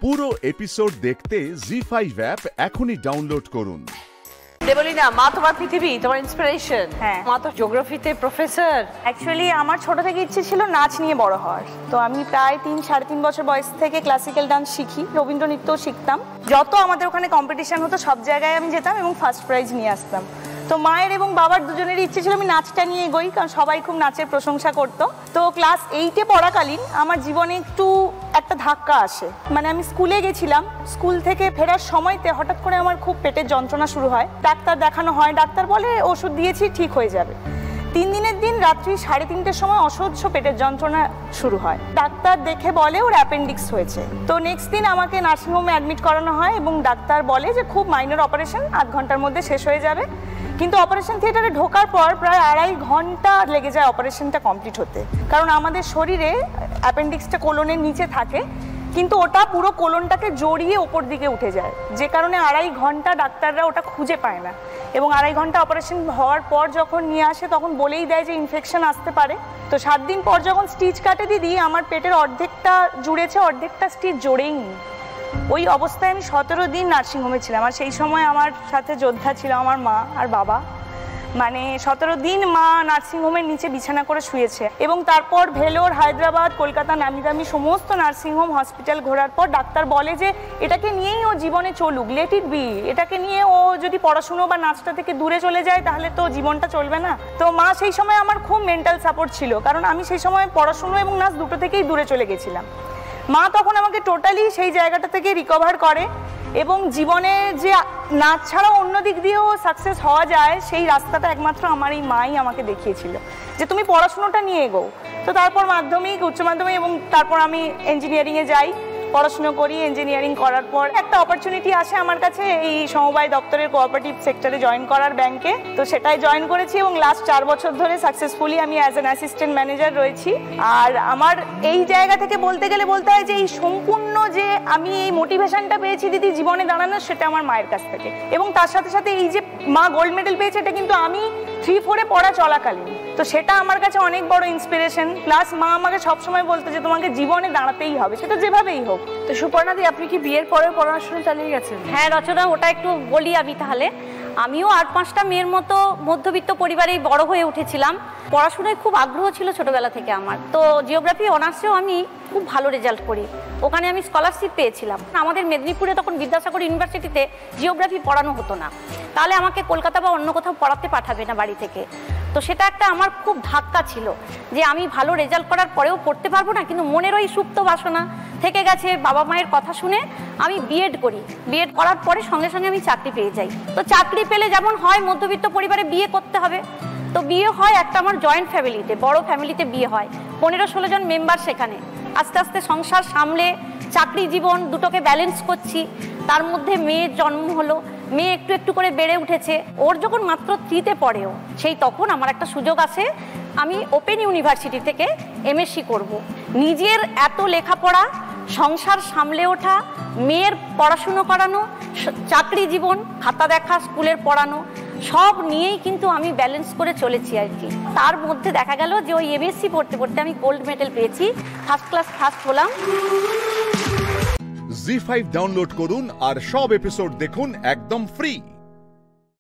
পুরো এপিসোড দেখতে জি5 অ্যাপ এখনই ডাউনলোড করুন। দেবলীনা, মা তোমার পৃথিবী, তোমার ইন্সপিরেশন। হ্যাঁ, মা তো জিওগ্রাফিতে প্রফেসর। অ্যাকচুয়ালি আমার ছোট থেকে ইচ্ছে ছিল নাচ নিয়ে বড় হওয়ার। তো আমি প্রায় 3-3.5 বছর বয়স থেকে ক্লাসিক্যাল ডান্স শিখি, রবীন্দ্র নৃত্যও শিখতাম। যত আমাদের ওখানে কম্পিটিশন হতো সব জায়গায় আমি যেতাম এবং ফার্স্ট প্রাইজ নিয়ে আসতাম। তো মায়ের এবং বাবার দুজনেরই ইচ্ছে ছিল আমি নাচটা নিয়ে এগোই, কারণ সবাই খুব নাচের প্রশংসা করতো। তো ক্লাস 8-এ পড়াকালীন আমার জীবনে একটু একটা ধাক্কা আসে। মানে আমি স্কুলে গেছিলাম, স্কুল থেকে ফেরার সময়তে হঠাৎ করে আমার খুব পেটের যন্ত্রণা শুরু হয়। ডাক্তার দেখানো হয়, ডাক্তার বলে ওষুধ দিয়েছি ঠিক হয়ে যাবে। 3 দিনের দিন রাত্রি 3:30-টের সময় অসহ্য পেটের যন্ত্রণা শুরু হয়। ডাক্তার দেখে বলে ওর অ্যাপেন্ডিক্স হয়েছে। তো নেক্সট দিন আমাকে নার্সিংহোমে অ্যাডমিট করানো হয় এবং ডাক্তার বলে যে খুব মাইনর অপারেশন, 8 ঘন্টার মধ্যে শেষ হয়ে যাবে। কিন্তু অপারেশন থিয়েটারে ঢোকার পর প্রায় 2.5 ঘন্টা লেগে যায় অপারেশনটা কমপ্লিট হতে, কারণ আমাদের শরীরে অ্যাপেন্ডিক্সটা কোলনের নিচে থাকে, কিন্তু ওটা পুরো কোলনটাকে জড়িয়ে ওপর দিকে উঠে যায়, যে কারণে 2.5 ঘন্টা ডাক্তাররা ওটা খুঁজে পায় না। এবং 2.5 ঘন্টা অপারেশন হওয়ার পর যখন নিয়ে আসে তখন বলেই দেয় যে ইনফেকশন আসতে পারে। তো 7 দিন পর যখন স্টিচ কাটে দিদি, আমার পেটের অর্ধেকটা জুড়েছে, অর্ধেকটা স্টিচ জোড়েইনি। ওই অবস্থায় আমি 17 দিন নার্সিংহোমে ছিলাম। আর সেই সময় আমার সাথে যোদ্ধা ছিল আমার মা আর বাবা। মানে 17 দিন মা নার্সিংহোমের নিচে বিছানা করে শুয়েছে। এবং তারপর ভেলোর, হায়দ্রাবাদ, কলকাতা নামি দামি সমস্ত নার্সিংহোম হসপিটাল ঘোরার পর ডাক্তার বলে যে এটাকে নিয়েই ও জীবনে চলুক, লেট ইট বি। এটাকে নিয়ে ও যদি পড়াশুনো বা নাচটা থেকে দূরে চলে যায় তাহলে তো জীবনটা চলবে না। তো মা সেই সময় আমার খুব মেন্টাল সাপোর্ট ছিল, কারণ আমি সেই সময় পড়াশুনো এবং নাচ দুটো থেকেই দূরে চলে গেছিলাম। মা তখন আমাকে টোটালি সেই জায়গাটা থেকে রিকভার করে এবং জীবনে যে নাচ ছাড়াও অন্য দিক দিয়েও সাকসেস হওয়া যায় সেই রাস্তাটা একমাত্র আমার এই মাই আমাকে দেখিয়েছিল, যে তুমি পড়াশুনোটা নিয়ে এগো। তো তারপর মাধ্যমিক, উচ্চ মাধ্যমিক এবং তারপর আমি ইঞ্জিনিয়ারিংয়ে যাই, পড়াশুনো করি। ইঞ্জিনিয়ারিং করার পর একটা অপরচুনিটি আসে আমার কাছে এই সমবায় দপ্তরের কোঅপারেটিভ সেক্টরে জয়েন করার, ব্যাংকে। তো সেটাই জয়েন করেছি এবং লাস্ট 4 বছর ধরে সাকসেসফুলি আমি অ্যাজ অ্যান অ্যাসিস্ট্যান্ট ম্যানেজার রয়েছি। আর আমার এই জায়গা থেকে বলতে গেলে বলতে হয় যে এই সম্পূর্ণ যে আমি এই মোটিভেশনটা পেয়েছি দিদি জীবনে দাঁড়ানোর, সেটা আমার মায়ের কাছ থেকে। এবং তার সাথে সাথে এই যে মা গোল্ড মেডেল পেয়েছে, এটা কিন্তু আমি 3-4-এ পড়া চলাকালীন। তো সেটা আমার কাছে অনেক বড় ইন্সপিরেশন। প্লাস মা আমাকে সবসময় বলতো যে তোমাকে জীবনে দাঁড়াতেই হবে, সেটা যেভাবেই হোক। তো সুপর্ণাদি, আপনি কি বিয়ের পরেও পড়াশোনা চালিয়ে গেছেন? হ্যাঁ রচনা, ওটা একটু বলি আমি তাহলে। আমিও 8-5টা মেয়ের মতো মধ্যবিত্ত পরিবারেই বড় হয়ে উঠেছিলাম। পড়াশোনায় খুব আগ্রহ ছিল ছোটবেলা থেকে আমার। তো জিওগ্রাফি অনার্সেও আমি খুব ভালো রেজাল্ট করি, ওখানে আমি স্কলারশিপ পেয়েছিলাম। আমাদের মেদিনীপুরে তখন বিদ্যাসাগর ইউনিভার্সিটিতে জিওগ্রাফি পড়ানো হতো না, তাহলে আমাকে কলকাতা বা অন্য কোথাও পড়াতে পাঠাবে না বাড়ি থেকে। তো সেটা একটা আমার খুব ধাক্কা ছিল যে আমি ভালো রেজাল্ট করার পরেও পড়তে পারবো না, কিন্তু মনের ওই সুপ্ত বাসনা থেকে গেছে। বাবা মায়ের কথা শুনে আমি বিএড করি। বিএড করার পরে সঙ্গে সঙ্গে আমি চাকরি পেয়ে যাই। তো চাকরি পেলে যেমন হয় মধ্যবিত্ত পরিবারে বিয়ে করতে হবে, তো বিয়ে হয় একটা আমার জয়েন্ট ফ্যামিলিতে, বড় ফ্যামিলিতে বিয়ে হয়, 15-16 জন মেম্বার সেখানে। আস্তে আস্তে সংসার সামলে চাকরি জীবন দুটোকে ব্যালেন্স করছি। তার মধ্যে মেয়ের জন্ম হলো, মেয়ে একটু একটু করে বেড়ে উঠেছে। ওর যখন মাত্র 3-তে পড়েও, সেই তখন আমার একটা সুযোগ আসে, আমি ওপেন ইউনিভার্সিটি থেকে এমএসসি করব। নিজের এত লেখাপড়া, সংসার সামলে ওঠা, মেয়ের পড়াশুনো করানো, চাকরি জীবন, খাতা দেখা, স্কুলের পড়ানো, সব নিয়েই কিন্তু আমি ব্যালেন্স করে চলেছি আর কি। তার মধ্যে দেখা গেল যে ওই এমএসসি পড়তে পড়তে আমি গোল্ড মেডেল পেয়েছি, ফার্স্ট ক্লাস ফার্স্ট হলাম। জি5 ডাউনলোড করুন আর সব এপিসোড দেখুন একদম ফ্রি।